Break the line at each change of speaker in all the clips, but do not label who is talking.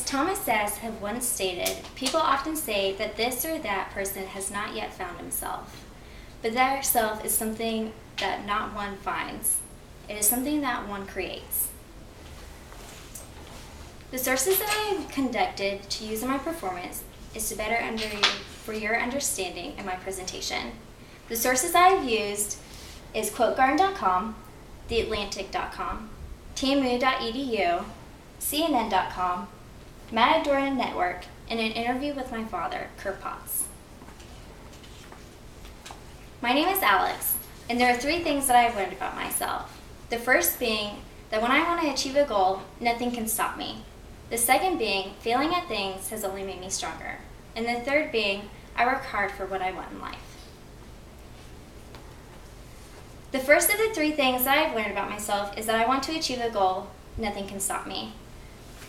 Thomas S. had once stated, people often say that this or that person has not yet found himself. But that self is something that not one finds. It is something that one creates. The sources that I have conducted to use in my performance is to better for your understanding in my presentation. The sources I have used is QuoteGarden.com, TheAtlantic.com, TMU.edu, CNN.com, Matador Network, and an interview with my father, Kurt Potts. My name is Alex, and there are 3 things that I've learned about myself. The first being that when I want to achieve a goal, nothing can stop me. The second being, failing at things has only made me stronger. And the third being, I work hard for what I want in life. The first of the 3 things that I've learned about myself is that I want to achieve a goal, nothing can stop me.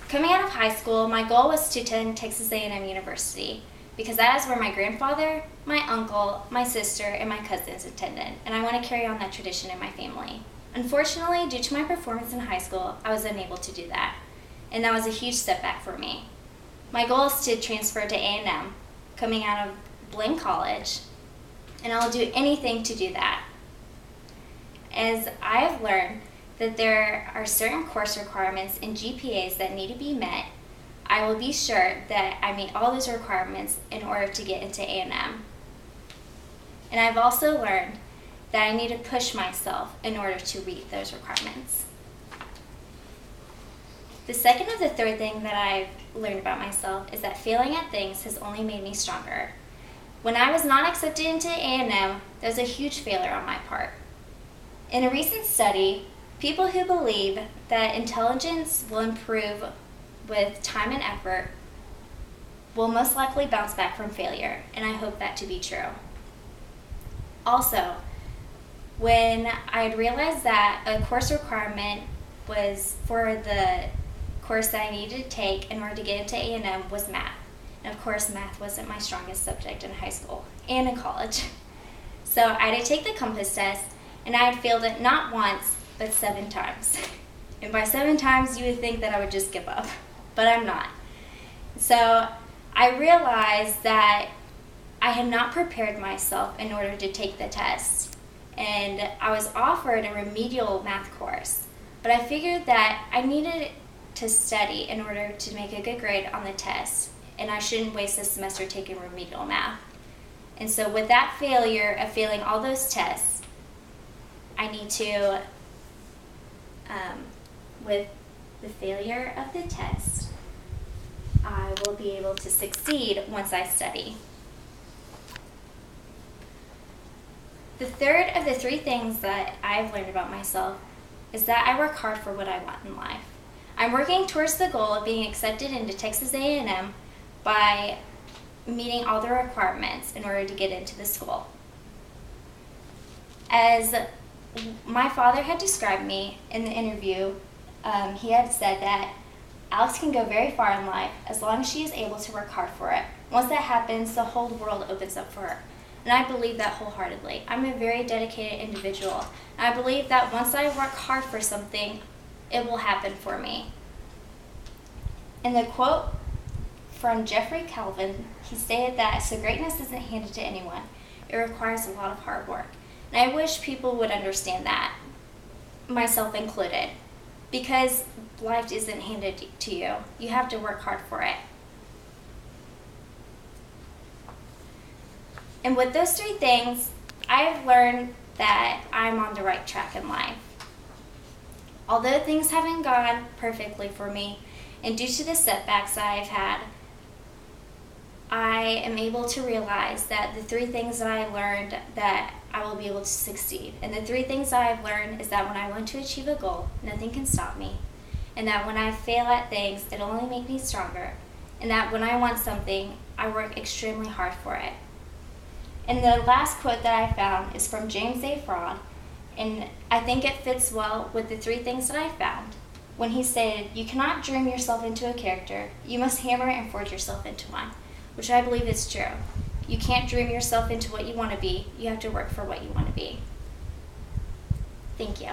Coming out of high school, my goal was to attend Texas A&M University because that is where my grandfather, my uncle, my sister, and my cousins attended, and I want to carry on that tradition in my family. Unfortunately, due to my performance in high school, I was unable to do that, and that was a huge setback for me. My goal is to transfer to A&M, coming out of Blaine College, and I'll do anything to do that. As I have learned that there are certain course requirements and GPAs that need to be met, I will be sure that I meet all those requirements in order to get into A&M. And I've also learned that I need to push myself in order to meet those requirements. The second of the 3rd thing that I've learned about myself is that failing at things has only made me stronger. When I was not accepted into A&M, there was a huge failure on my part. In a recent study, people who believe that intelligence will improve with time and effort will most likely bounce back from failure, and I hope that to be true. Also, when I had realized that a course requirement was for the course that I needed to take in order to get into A&M was math. And of course, math wasn't my strongest subject in high school and in college. So I had to take the Compass test, and I had failed it not once, but 7 times. And by 7 times, you would think that I would just give up, but I'm not. So I realized that I had not prepared myself in order to take the test. And I was offered a remedial math course, but I figured that I needed to study in order to make a good grade on the test, and I shouldn't waste this semester taking remedial math. And so with that failure of failing all those tests, I need to, with the failure of the test, I will be able to succeed once I study. The third of the 3 things that I've learned about myself is that I work hard for what I want in life. I'm working towards the goal of being accepted into Texas A&M by meeting all the requirements in order to get into the school. As my father had described me in the interview, he had said that Alex can go very far in life as long as she is able to work hard for it. Once that happens, the whole world opens up for her. And I believe that wholeheartedly. I'm a very dedicated individual. And I believe that once I work hard for something, it will happen for me. In the quote from Jeffrey Calvin, he stated that so greatness isn't handed to anyone. It requires a lot of hard work. And I wish people would understand that, myself included, because life isn't handed to you. You have to work hard for it. And with those 3 things, I've learned that I'm on the right track in life. Although things haven't gone perfectly for me, and due to the setbacks that I've had, I am able to realize that the 3 things that I learned that I will be able to succeed. And the 3 things that I've learned is that when I want to achieve a goal, nothing can stop me. And that when I fail at things, it'll only make me stronger. And that when I want something, I work extremely hard for it. And the last quote that I found is from James A. Fraud, and I think it fits well with the 3 things that I found. When he stated, "You cannot dream yourself into a character, you must hammer and forge yourself into one," which I believe is true. You can't dream yourself into what you want to be, you have to work for what you want to be. Thank you.